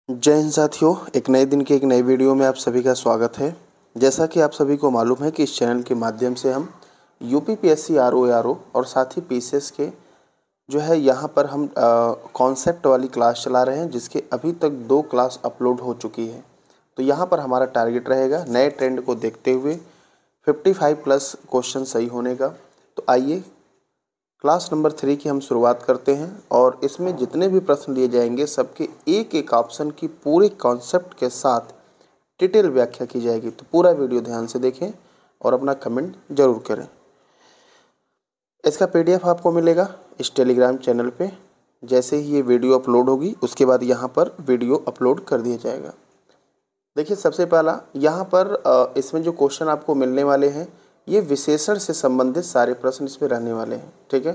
जय हिंद साथियों, एक नए दिन के एक नई वीडियो में आप सभी का स्वागत है। जैसा कि आप सभी को मालूम है कि इस चैनल के माध्यम से हम यूपीपीएससी आरओ और साथ ही पीसीएस के जो है यहाँ पर हम कॉन्सेप्ट वाली क्लास चला रहे हैं, जिसके अभी तक 2 क्लास अपलोड हो चुकी है। तो यहाँ पर हमारा टारगेट रहेगा नए ट्रेंड को देखते हुए 55 प्लस क्वेश्चन सही होने का। तो आइए क्लास नंबर 3 की हम शुरुआत करते हैं और इसमें जितने भी प्रश्न लिए जाएंगे सबके एक एक ऑप्शन की पूरे कॉन्सेप्ट के साथ डिटेल व्याख्या की जाएगी। तो पूरा वीडियो ध्यान से देखें और अपना कमेंट जरूर करें। इसका पीडीएफ आपको मिलेगा इस टेलीग्राम चैनल पे। जैसे ही ये वीडियो अपलोड होगी उसके बाद यहाँ पर वीडियो अपलोड कर दिया जाएगा। देखिए, सबसे पहला यहाँ पर इसमें जो क्वेश्चन आपको मिलने वाले हैं ये विशेषण से संबंधित सारे प्रश्न इसमें रहने वाले हैं। ठीक है,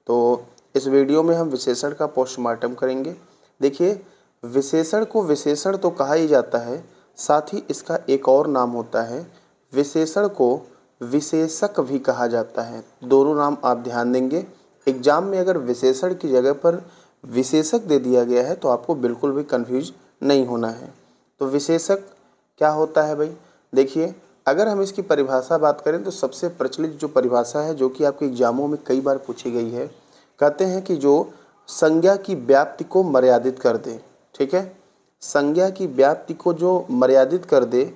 तो इस वीडियो में हम विशेषण का पोस्टमार्टम करेंगे। देखिए, विशेषण को विशेषण तो कहा ही जाता है, साथ ही इसका एक और नाम होता है, विशेषण को विशेषक भी कहा जाता है। दोनों नाम आप ध्यान देंगे। एग्जाम में अगर विशेषण की जगह पर विशेषक दे दिया गया है तो आपको बिल्कुल भी कंफ्यूज नहीं होना है। तो विशेषक क्या होता है भाई? देखिए, अगर हम इसकी परिभाषा बात करें तो सबसे प्रचलित जो परिभाषा है, जो कि आपके एग्जामों में कई बार पूछी गई है, कहते हैं कि जो संज्ञा की व्याप्ति को मर्यादित कर दे। ठीक है, संज्ञा की व्याप्ति को जो मर्यादित कर दे,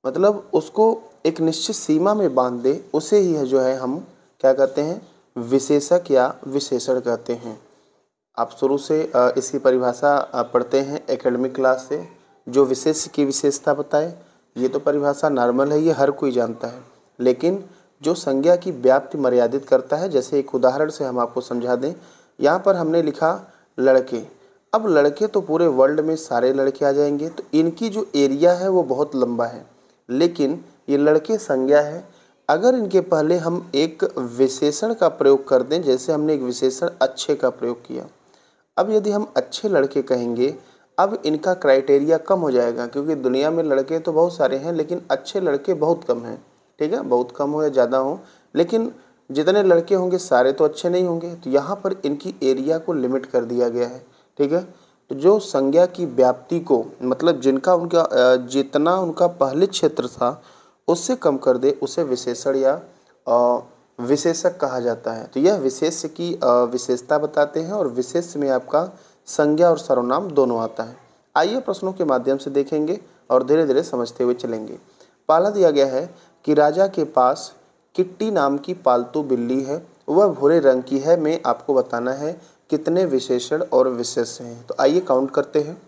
मतलब उसको एक निश्चित सीमा में बांध दे, उसे ही है जो है हम क्या कहते हैं, विशेषक या विशेषण कहते हैं। आप शुरू से इसकी परिभाषा पढ़ते हैं एकेडमिक क्लास से। जो विशेष की विशेषता बताए, ये तो परिभाषा नॉर्मल है, ये हर कोई जानता है। लेकिन जो संज्ञा की व्याप्ति मर्यादित करता है, जैसे एक उदाहरण से हम आपको समझा दें। यहाँ पर हमने लिखा लड़के। अब लड़के तो पूरे वर्ल्ड में सारे लड़के आ जाएंगे, तो इनकी जो एरिया है वो बहुत लंबा है, लेकिन ये लड़के संज्ञा है। अगर इनके पहले हम एक विशेषण का प्रयोग कर दें, जैसे हमने एक विशेषण अच्छे का प्रयोग किया, अब यदि हम अच्छे लड़के कहेंगे, अब इनका क्राइटेरिया कम हो जाएगा, क्योंकि दुनिया में लड़के तो बहुत सारे हैं लेकिन अच्छे लड़के बहुत कम हैं। ठीक है, बहुत कम हो या ज़्यादा हो, लेकिन जितने लड़के होंगे सारे तो अच्छे नहीं होंगे। तो यहाँ पर इनकी एरिया को लिमिट कर दिया गया है। ठीक है, तो जो संज्ञा की व्याप्ति को, मतलब जितना उनका पहले क्षेत्र था उससे कम कर दे, उसे विशेषण या विशेषक कहा जाता है। तो यह विशेष की विशेषता बताते हैं और विशेष में आपका संज्ञा और सर्वनाम दोनों आता है। आइए प्रश्नों के माध्यम से देखेंगे और धीरे धीरे समझते हुए चलेंगे। पहला दिया गया है कि राजा के पास किट्टी नाम की पालतू बिल्ली है, वह भूरे रंग की है। मैं आपको बताना है कितने विशेषण और विशेष्य हैं। तो आइए काउंट करते हैं।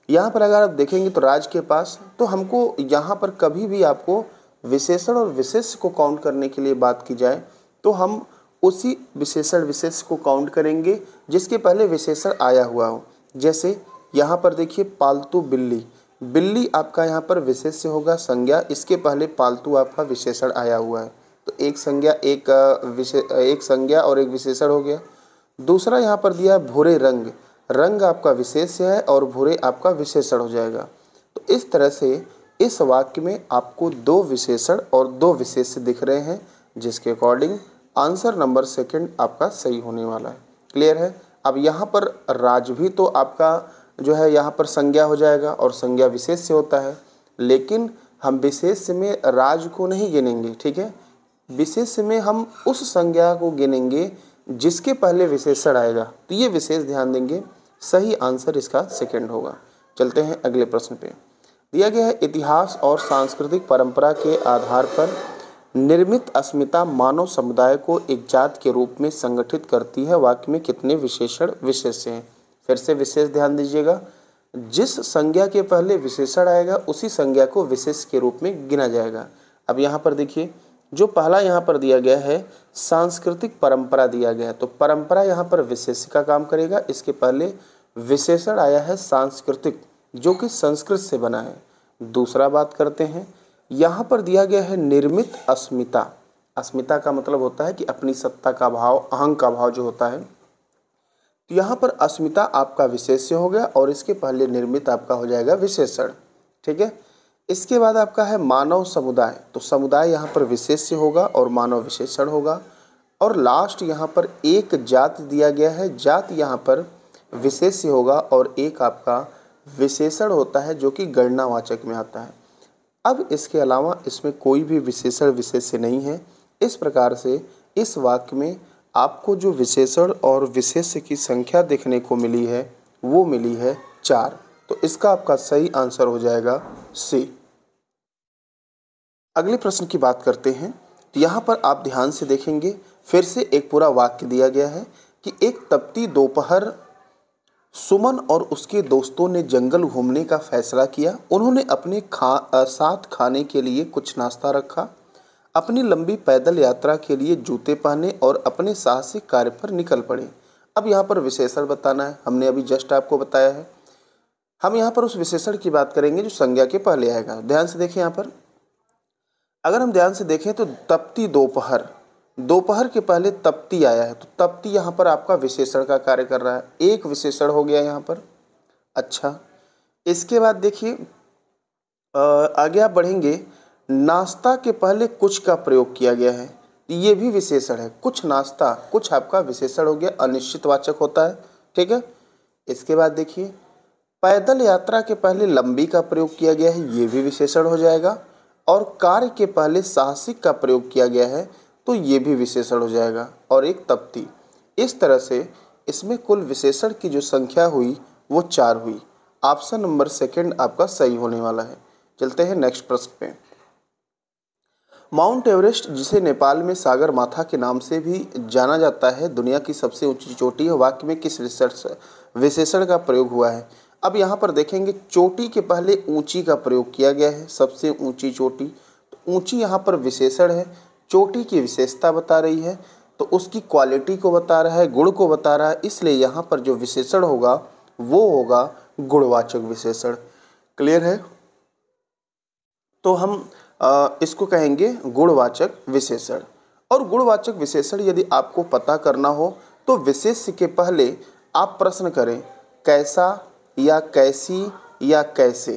यहाँ पर अगर आप देखेंगे तो राज के पास, तो हमको यहाँ पर कभी भी आपको विशेषण और विशेष्य को काउंट करने के लिए बात की जाए तो हम उसी विशेषण विशेष को काउंट करेंगे जिसके पहले विशेषण आया हुआ हो। जैसे यहाँ पर देखिए पालतू बिल्ली, बिल्ली आपका यहाँ पर विशेष्य होगा, संज्ञा, इसके पहले पालतू आपका विशेषण आया हुआ है। तो एक संज्ञा एक संज्ञा और एक विशेषण हो गया। दूसरा यहाँ पर दिया भूरे रंग, रंग आपका विशेष्य है और भूरे आपका विशेषण हो जाएगा। तो इस तरह से इस वाक्य में आपको 2 विशेषण और 2 विशेष्य दिख रहे हैं, जिसके अकॉर्डिंग आंसर नंबर सेकंड आपका सही होने वाला है। क्लियर है? अब यहाँ पर राज भी तो आपका जो है यहाँ पर संज्ञा हो जाएगा और संज्ञा विशेष्य होता है, लेकिन हम विशेष्य में राज को नहीं गिनेंगे। ठीक है, विशेष्य में हम उस संज्ञा को गिनेंगे जिसके पहले विशेषण आएगा। तो ये विशेष ध्यान देंगे, सही आंसर इसका सेकंड होगा। चलते हैं अगले प्रश्न पे। दिया गया है इतिहास और सांस्कृतिक परंपरा के आधार पर निर्मित अस्मिता मानव समुदाय को एक जात के रूप में संगठित करती है। वाक्य में कितने विशेषण विशेष्य हैं? फिर से विशेष ध्यान दीजिएगा, जिस संज्ञा के पहले विशेषण आएगा उसी संज्ञा को विशेष के रूप में गिना जाएगा। अब यहाँ पर देखिए, जो पहला यहाँ पर दिया गया है सांस्कृतिक परंपरा दिया गया है, तो परंपरा यहाँ पर विशेष का काम करेगा। इसके पहले विशेषण आया है सांस्कृतिक, जो कि संस्कृत से बना है। दूसरा बात करते हैं, यहाँ पर दिया गया है निर्मित अस्मिता। अस्मिता का मतलब होता है कि अपनी सत्ता का भाव, अहंग का भाव जो होता है। तो यहाँ पर अस्मिता आपका विशेष्य हो गया और इसके पहले निर्मित आपका हो जाएगा विशेषण। ठीक है, इसके बाद आपका है मानव समुदाय, तो समुदाय यहाँ पर विशेष्य होगा और मानव विशेषण होगा। और लास्ट यहाँ पर एक जात दिया गया है, जात यहाँ पर विशेष्य होगा और एक आपका विशेषण होता है जो कि गणनावाचक में आता है। अब इसके अलावा इसमें कोई भी विशेषण विशेष्य नहीं है। इस प्रकार से इस वाक्य में आपको जो विशेषण और विशेष्य की संख्या देखने को मिली है वो मिली है 4। तो इसका आपका सही आंसर हो जाएगा सी। अगले प्रश्न की बात करते हैं। तो यहाँ पर आप ध्यान से देखेंगे, फिर से एक पूरा वाक्य दिया गया है कि एक तपती दोपहर सुमन और उसके दोस्तों ने जंगल घूमने का फैसला किया। उन्होंने अपने साथ खाने के लिए कुछ नाश्ता रखा, अपनी लंबी पैदल यात्रा के लिए जूते पहने और अपने साहसिक कार्य पर निकल पड़े। अब यहाँ पर विशेषण बताना है, हमने अभी जस्ट आपको बताया है। हम यहाँ पर उस विशेषण की बात करेंगे जो संज्ञा के पहले आएगा। ध्यान से देखें, यहाँ पर अगर हम ध्यान से देखें तो तपती दोपहर, दोपहर के पहले तपती आया है, तो तपती यहाँ पर आपका विशेषण का कार्य कर रहा है। एक विशेषण हो गया यहाँ पर। अच्छा, इसके बाद देखिए आगे आप बढ़ेंगे, नाश्ता के पहले कुछ का प्रयोग किया गया है, ये भी विशेषण है। कुछ नाश्ता, कुछ आपका विशेषण हो गया, अनिश्चितवाचक होता है। ठीक है। इसके बाद देखिए पैदल यात्रा के पहले लंबी का प्रयोग किया गया है, ये भी विशेषण हो जाएगा। और कार्य के पहले साहसिक का प्रयोग किया गया है, तो ये भी विशेषण हो जाएगा। और एक तपती, इस तरह से इसमें कुल विशेषण की जो संख्या हुई वो 4 हुई। ऑप्शन नंबर सेकंड आपका सही होने वाला है। चलते हैं नेक्स्ट प्रश्न पे। माउंट एवरेस्ट, जिसे नेपाल में सागर माथा के नाम से भी जाना जाता है, दुनिया की सबसे ऊंची चोटी है। वाक्य में किस विशेषण का प्रयोग हुआ है? अब यहाँ पर देखेंगे चोटी के पहले ऊंची का प्रयोग किया गया है, सबसे ऊंची चोटी। तो ऊंची यहाँ पर विशेषण है, चोटी की विशेषता बता रही है, तो उसकी क्वालिटी को बता रहा है, गुण को बता रहा है, इसलिए यहाँ पर जो विशेषण होगा वो होगा गुणवाचक विशेषण। क्लियर है? तो हम इसको कहेंगे गुणवाचक विशेषण। और गुणवाचक विशेषण यदि आपको पता करना हो तो विशेष्य के पहले आप प्रश्न करें कैसा या कैसी या कैसे।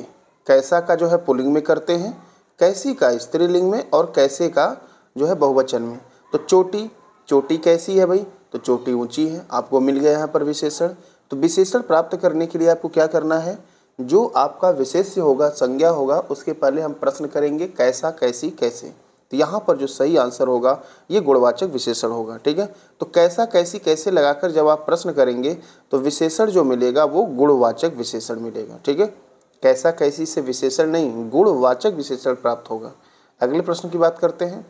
कैसा का जो है पुल्लिंग में करते हैं, कैसी का स्त्रीलिंग में, और कैसे का जो है बहुवचन में। तो चोटी, चोटी कैसी है भाई? तो चोटी ऊंची है, आपको मिल गया यहाँ पर विशेषण। तो विशेषण प्राप्त करने के लिए आपको क्या करना है, जो आपका विशेष्य होगा, संज्ञा होगा, उसके पहले हम प्रश्न करेंगे कैसा, कैसी, कैसे। तो यहाँ पर जो सही आंसर होगा ये गुणवाचक विशेषण होगा। ठीक है। तो कैसा, कैसी, कैसे लगाकर जब आप प्रश्न करेंगे तो विशेषण जो मिलेगा वो गुणवाचक विशेषण मिलेगा। ठीक है। कैसा, कैसी से विशेषण नहीं, गुणवाचक विशेषण प्राप्त होगा। अगले प्रश्न की बात करते हैं।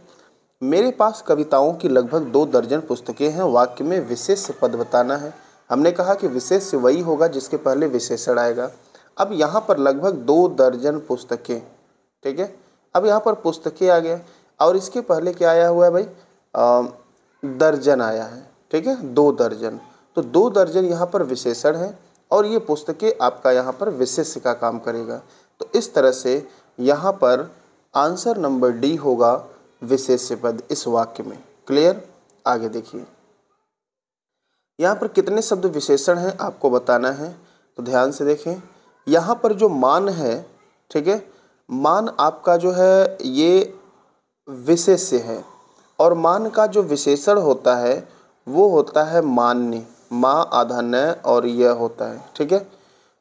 मेरे पास कविताओं की लगभग 2 दर्जन पुस्तकें हैं। वाक्य में विशेष पद बताना है। हमने कहा कि विशेष वही होगा जिसके पहले विशेषण आएगा। अब यहाँ पर लगभग 2 दर्जन पुस्तकें। ठीक है। अब यहाँ पर पुस्तकें आ गया और इसके पहले क्या आया हुआ है भाई? दर्जन आया है। ठीक है, 2 दर्जन। तो 2 दर्जन यहाँ पर विशेषण है और ये पुस्तकें आपका यहाँ पर विशेष्य का काम करेगा। तो इस तरह से यहाँ पर आंसर नंबर डी होगा विशेष्य पद इस वाक्य में। क्लियर? आगे देखिए, यहाँ पर कितने शब्द विशेषण हैं आपको बताना है। तो ध्यान से देखें, यहाँ पर जो मान है, ठीक है, मान आपका जो है ये विशेष्य है और मान का जो विशेषण होता है वो होता है मान्य, माँ आधा न और यह होता है। ठीक है।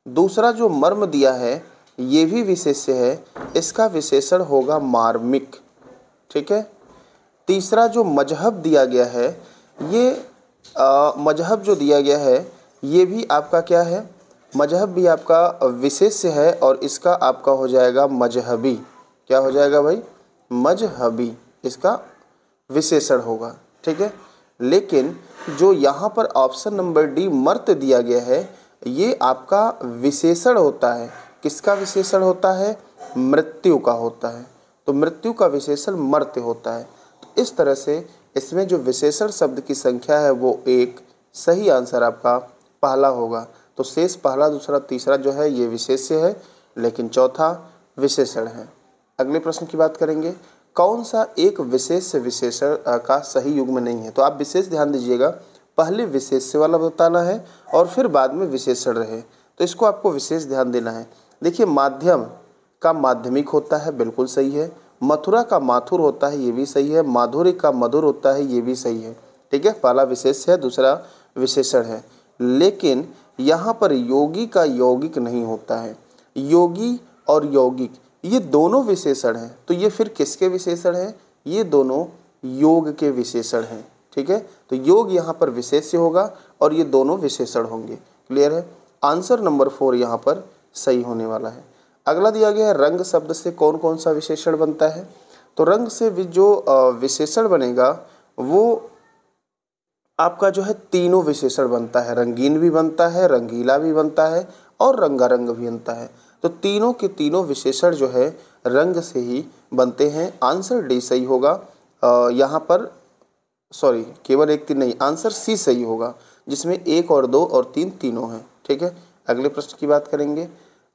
दूसरा जो मर्म दिया है ये भी विशेष्य है, इसका विशेषण होगा मार्मिक। ठीक है। तीसरा जो मजहब दिया गया है, ये मजहब जो दिया गया है ये भी आपका क्या है? मजहब भी आपका विशेष्य है और इसका आपका हो जाएगा मजहबी। क्या हो जाएगा भाई? मजहबी, इसका विशेषण होगा। ठीक है। लेकिन जो यहाँ पर ऑप्शन नंबर डी मर्त दिया गया है ये आपका विशेषण होता है। किसका विशेषण होता है? मृत्यु का होता है। तो मृत्यु का विशेषण मर्त्य होता है। तो इस तरह से इसमें जो विशेषण शब्द की संख्या है वो 1। सही आंसर आपका पहला होगा। तो शेष पहला, दूसरा, तीसरा जो है ये विशेष्य है, लेकिन चौथा विशेषण है। अगले प्रश्न की बात करेंगे। कौन सा एक विशेष विशेषण का सही युग्म नहीं है? तो आप विशेष ध्यान दीजिएगा, पहले विशेष्य वाला बताना है और फिर बाद में विशेषण रहे, तो इसको आपको विशेष ध्यान देना है। देखिए, माध्यम का माध्यमिक होता है, बिल्कुल सही है। मथुरा का माथुर होता है, ये भी सही है। माधुर्य का मधुर होता है, ये भी सही है। ठीक है, पहला विशेष्य है, दूसरा विशेषण है। लेकिन यहाँ पर योगी का यौगिक नहीं होता है। योगी और यौगिक ये दोनों विशेषण हैं, तो ये फिर किसके विशेषण हैं? ये दोनों योग के विशेषण हैं। ठीक है, तो योग यहाँ पर विशेष्य होगा और ये दोनों विशेषण होंगे। क्लियर है? आंसर नंबर 4 यहाँ पर सही होने वाला है। अगला दिया गया है रंग शब्द से कौन कौन सा विशेषण बनता है? तो रंग से जो विशेषण बनेगा वो आपका जो है तीनों विशेषण बनता है। रंगीन भी बनता है, रंगीला भी बनता है और रंगारंग भी बनता है। तो तीनों के तीनों विशेषण जो है रंग से ही बनते हैं। आंसर डी सही होगा। यहाँ पर सॉरी केवल एक तीन नहीं, आंसर सी सही होगा, जिसमें 1 और 2 और 3 तीनों हैं। ठीक है, अगले प्रश्न की बात करेंगे।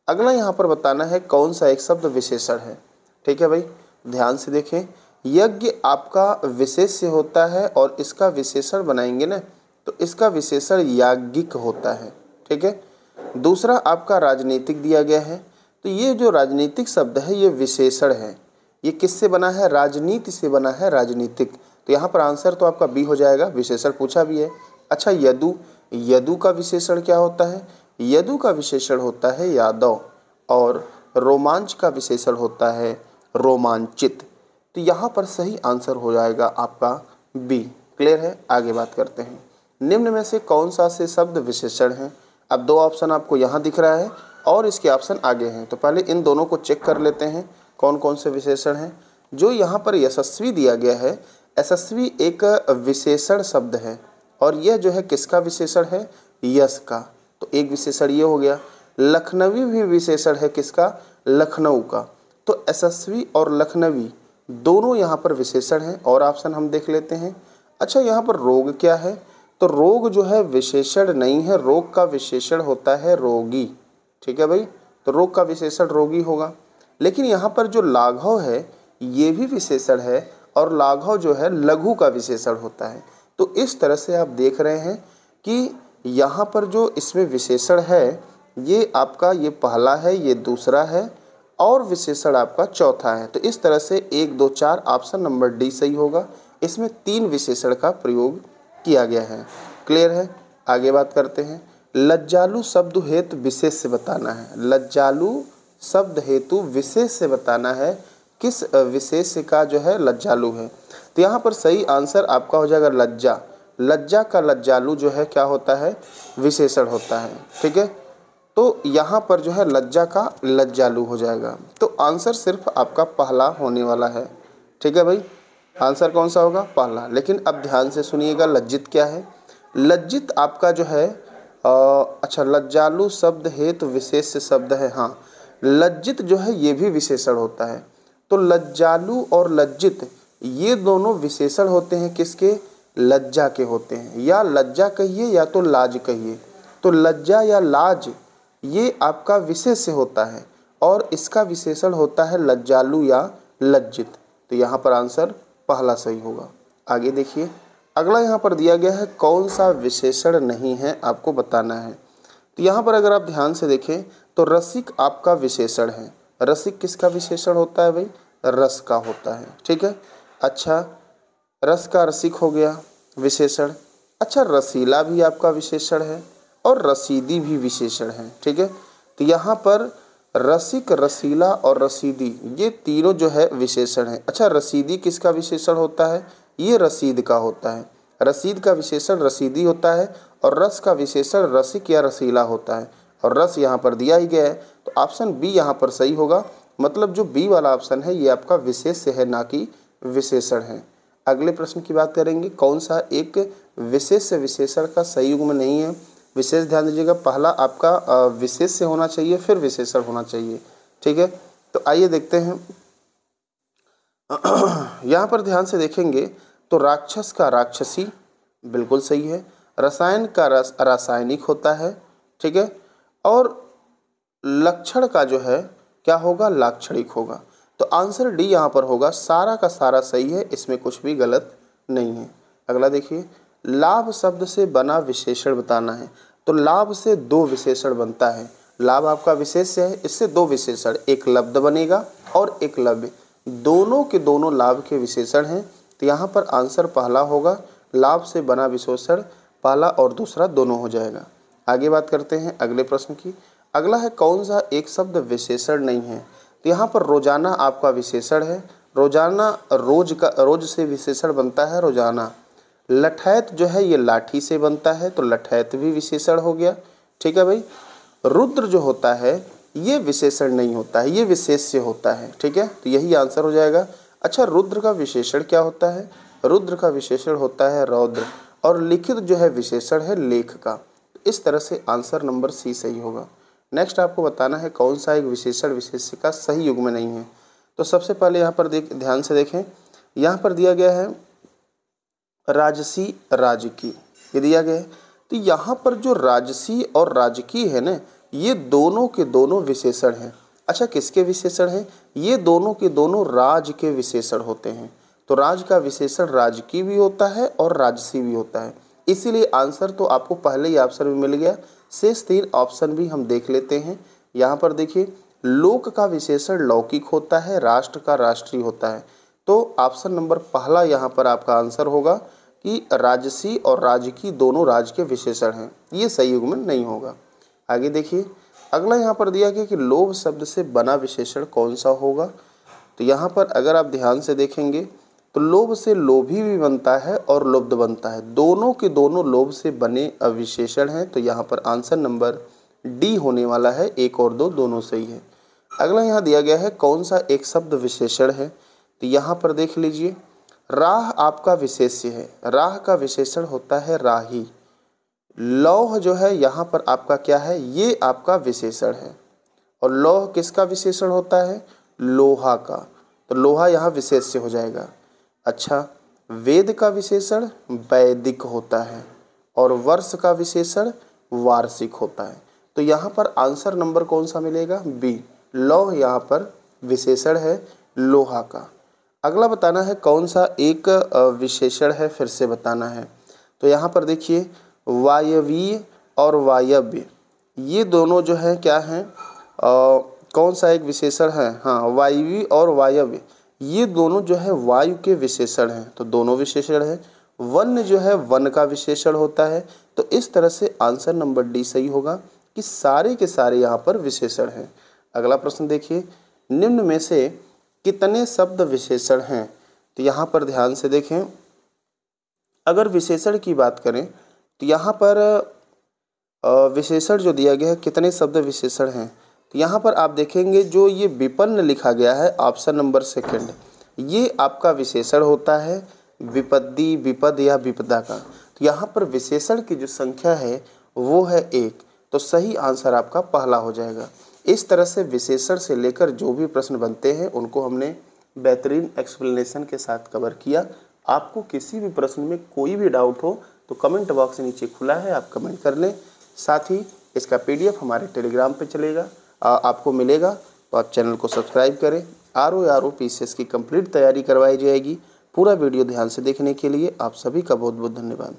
अगला यहाँ पर बताना है कौन सा एक शब्द विशेषण है। ठीक है भाई, ध्यान से देखें। यज्ञ आपका विशेष्य होता है और इसका विशेषण बनाएंगे ना, तो इसका विशेषण याज्ञिक होता है। ठीक है, दूसरा आपका राजनीतिक दिया गया है, तो ये जो राजनीतिक शब्द है ये विशेषण है। ये किससे बना है? राजनीति से बना है, राजनीतिक। तो यहाँ पर आंसर तो आपका बी हो जाएगा, विशेषण पूछा भी है। अच्छा, यदु, यदु का विशेषण क्या होता है? यदु का विशेषण होता है यादव और रोमांच का विशेषण होता है रोमांचित। तो यहाँ पर सही आंसर हो जाएगा आपका बी। क्लियर है? आगे बात करते हैं। निम्न में से कौन सा से शब्द विशेषण है? अब 2 ऑप्शन आपको यहाँ दिख रहा है और इसके ऑप्शन आगे हैं, तो पहले इन दोनों को चेक कर लेते हैं कौन कौन से विशेषण हैं। जो यहाँ पर यशस्वी दिया गया है, यशस्वी एक विशेषण शब्द है और यह जो है किसका विशेषण है? यश का। तो एक विशेषण ये हो गया। लखनवी भी विशेषण है किसका? लखनऊ का। तो यशस्वी और लखनवी दोनों यहाँ पर विशेषण हैं और ऑप्शन हम देख लेते हैं। अच्छा, यहाँ पर रोग क्या है? तो रोग जो है विशेषण नहीं है, रोग का विशेषण होता है रोगी। ठीक है भाई, तो रोग का विशेषण रोगी होगा। लेकिन यहाँ पर जो लाघव है ये भी विशेषण है और लाघव जो है लघु का विशेषण होता है। तो इस तरह से आप देख रहे हैं कि यहाँ पर जो इसमें विशेषण है ये आपका ये पहला है, ये दूसरा है और विशेषण आपका चौथा है। तो इस तरह से 1 2 4 ऑप्शन नंबर डी सही होगा। इसमें 3 विशेषण का प्रयोग किया गया है। क्लियर है? आगे बात करते हैं। लज्जालु शब्द हेतु विशेष से बताना है। लज्जालु शब्द हेतु विशेष से बताना है किस विशेष का जो है लज्जालु है। तो यहाँ पर सही आंसर आपका हो जाएगा लज्जा। लज्जा का लज्जालु जो है क्या होता है? विशेषण होता है। ठीक है, तो यहाँ पर जो है लज्जा का लज्जालु हो जाएगा। तो आंसर सिर्फ आपका पहला होने वाला है। ठीक है भाई, आंसर कौन सा होगा? पहला। लेकिन अब ध्यान से सुनिएगा, लज्जित क्या है? लज्जित आपका जो है अच्छा, लज्जालु शब्द हेतु विशेष शब्द है। हाँ, लज्जित जो है ये भी विशेषण होता है। तो लज्जालु और लज्जित ये दोनों विशेषण होते हैं किसके? लज्जा के होते हैं, या लज्जा कहिए या तो लाज कहिए। तो लज्जा या लाज ये आपका विशेष्य होता है और इसका विशेषण होता है लज्जालु या लज्जित। तो यहाँ पर आंसर पहला सही होगा। आगे देखिए, अगला यहाँ पर दिया गया है कौन सा विशेषण नहीं है आपको बताना है। तो यहाँ पर अगर आप ध्यान से देखें तो रसिक आपका विशेषण है। रसिक किसका विशेषण होता है भाई? रस का होता है। ठीक है, अच्छा, रस का रसिक हो गया विशेषण। अच्छा, रसीला भी आपका विशेषण है और रसीदी भी विशेषण है। ठीक है, तो यहाँ पर रसिक, रसीला और रसीदी ये तीनों जो है विशेषण है। अच्छा, रसीदी किसका विशेषण होता है? ये रसीद का होता है। रसीद का विशेषण रसीदी होता है और रस का विशेषण रसिक या रसीला होता है और रस यहाँ पर दिया ही गया है। तो ऑप्शन बी यहाँ पर सही होगा। मतलब जो बी वाला ऑप्शन है ये आपका विशेष्य है, ना कि विशेषण है। अगले प्रश्न की बात करेंगे, कौन सा एक विशेष्य विशेषण का सही युग्म नहीं है। विशेष ध्यान दीजिएगा, पहला आपका विशेष्य होना चाहिए फिर विशेषण होना चाहिए। ठीक है, तो आइए देखते हैं। यहाँ पर ध्यान से देखेंगे तो राक्षस का राक्षसी बिल्कुल सही है। रसायन का रासायनिक होता है। ठीक है, और लक्षण का जो है क्या होगा? लाक्षणिक होगा। तो आंसर डी यहाँ पर होगा। सारा का सारा सही है, इसमें कुछ भी गलत नहीं है। अगला देखिए, लाभ शब्द से बना विशेषण बताना है। तो लाभ से 2 विशेषण बनता है। लाभ आपका विशेष्य है, इससे 2 विशेषण, एक लब्ध बनेगा और एक लव्य, दोनों के दोनों लाभ के विशेषण हैं। तो यहाँ पर आंसर पहला होगा। लाभ से बना विशेषण पहला और दूसरा दोनों हो जाएगा। आगे बात करते हैं अगले प्रश्न की। अगला है कौन सा एक शब्द विशेषण नहीं है। तो यहाँ पर रोजाना आपका विशेषण है। रोजाना रोज से विशेषण बनता है रोजाना। लठैत जो है ये लाठी से बनता है, तो लठैत भी विशेषण हो गया। ठीक है भाई। रुद्र जो होता है ये विशेषण नहीं होता है, ये विशेष्य होता है। ठीक है, तो यही आंसर हो जाएगा। अच्छा, रुद्र का विशेषण क्या होता है? रुद्र का विशेषण होता है रौद्र, और लिखित जो है विशेषण है लेख का। इस तरह से आंसर नंबर सी सही होगा। नेक्स्ट आपको बताना है कौन सा एक विशेषण विशेष्य का सही युग में नहीं है। तो सबसे पहले यहाँ पर ध्यान से देखें, यहाँ पर दिया गया है राजसी राजकी, ये दिया गया है। तो यहाँ पर जो राजसी और राजकी है ना, ये दोनों के दोनों विशेषण हैं। अच्छा, किसके विशेषण हैं? ये दोनों के दोनों राज के विशेषण होते हैं। तो राज का विशेषण राजकी भी होता है और राजसी भी होता है। इसीलिए आंसर तो आपको पहले ही ऑप्शन में मिल गया। शेष 3 ऑप्शन भी हम देख लेते हैं। यहाँ पर देखिए, लोक का विशेषण लौकिक होता है, राष्ट्र का राष्ट्रीय होता है। तो ऑप्शन नंबर पहला यहाँ पर आपका आंसर होगा कि राजसी और राजकी दोनों राज के विशेषण हैं। ये सही युग में नहीं होगा। आगे देखिए, अगला यहाँ पर दिया गया कि लोभ शब्द से बना विशेषण कौन सा होगा। तो यहाँ पर अगर आप ध्यान से देखेंगे तो लोभ से लोभी भी बनता है और लुब्ध बनता है, दोनों के दोनों लोभ से बने विशेषण हैं। तो यहाँ पर आंसर नंबर डी होने वाला है। 1 और 2 दोनों सही है। अगला यहाँ दिया गया है कौन सा एक शब्द विशेषण है। तो यहाँ पर देख लीजिए, राह आपका विशेष्य है। राह का विशेषण होता है राही। लौह जो है यहाँ पर आपका क्या है, ये आपका विशेषण है। और लौह किसका विशेषण होता है? लोहा का। तो लोहा यहाँ विशेष्य हो जाएगा। अच्छा, वेद का विशेषण वैदिक होता है और वर्ष का विशेषण वार्षिक होता है। तो यहाँ पर आंसर नंबर कौन सा मिलेगा? बी। लौह यहाँ पर विशेषण है लोहा का। अगला बताना है कौन सा एक विशेषण है, फिर से बताना है। तो यहाँ पर देखिए, वायवीय और वायव्य ये दोनों जो है क्या हैं, कौन सा एक विशेषण है? हाँ, वायवीय और वायव्य ये दोनों जो है वायु के विशेषण हैं। तो दोनों विशेषण हैं। वन्य जो है वन का विशेषण होता है। तो इस तरह से आंसर नंबर डी सही होगा कि सारे के सारे यहाँ पर विशेषण हैं। अगला प्रश्न देखिए, निम्न में से कितने शब्द विशेषण हैं? तो यहाँ पर ध्यान से देखें, अगर विशेषण की बात करें तो यहाँ पर विशेषण जो दिया गया है कितने शब्द विशेषण हैं। तो यहाँ पर आप देखेंगे जो ये विपन्न लिखा गया है ऑप्शन नंबर सेकंड, ये आपका विशेषण होता है विपत्ति, विपद या विपदा का। तो यहाँ पर विशेषण की जो संख्या है वो है 1। तो सही आंसर आपका पहला हो जाएगा। इस तरह से विशेषण से लेकर जो भी प्रश्न बनते हैं उनको हमने बेहतरीन एक्सप्लेनेशन के साथ कवर किया। आपको किसी भी प्रश्न में कोई भी डाउट हो तो कमेंट बॉक्स नीचे खुला है, आप कमेंट कर लें। साथ ही इसका PDF हमारे टेलीग्राम पे चलेगा, आपको मिलेगा। तो आप चैनल को सब्सक्राइब करें। RO PCS की कंप्लीट तैयारी करवाई जाएगी। पूरा वीडियो ध्यान से देखने के लिए आप सभी का बहुत बहुत धन्यवाद।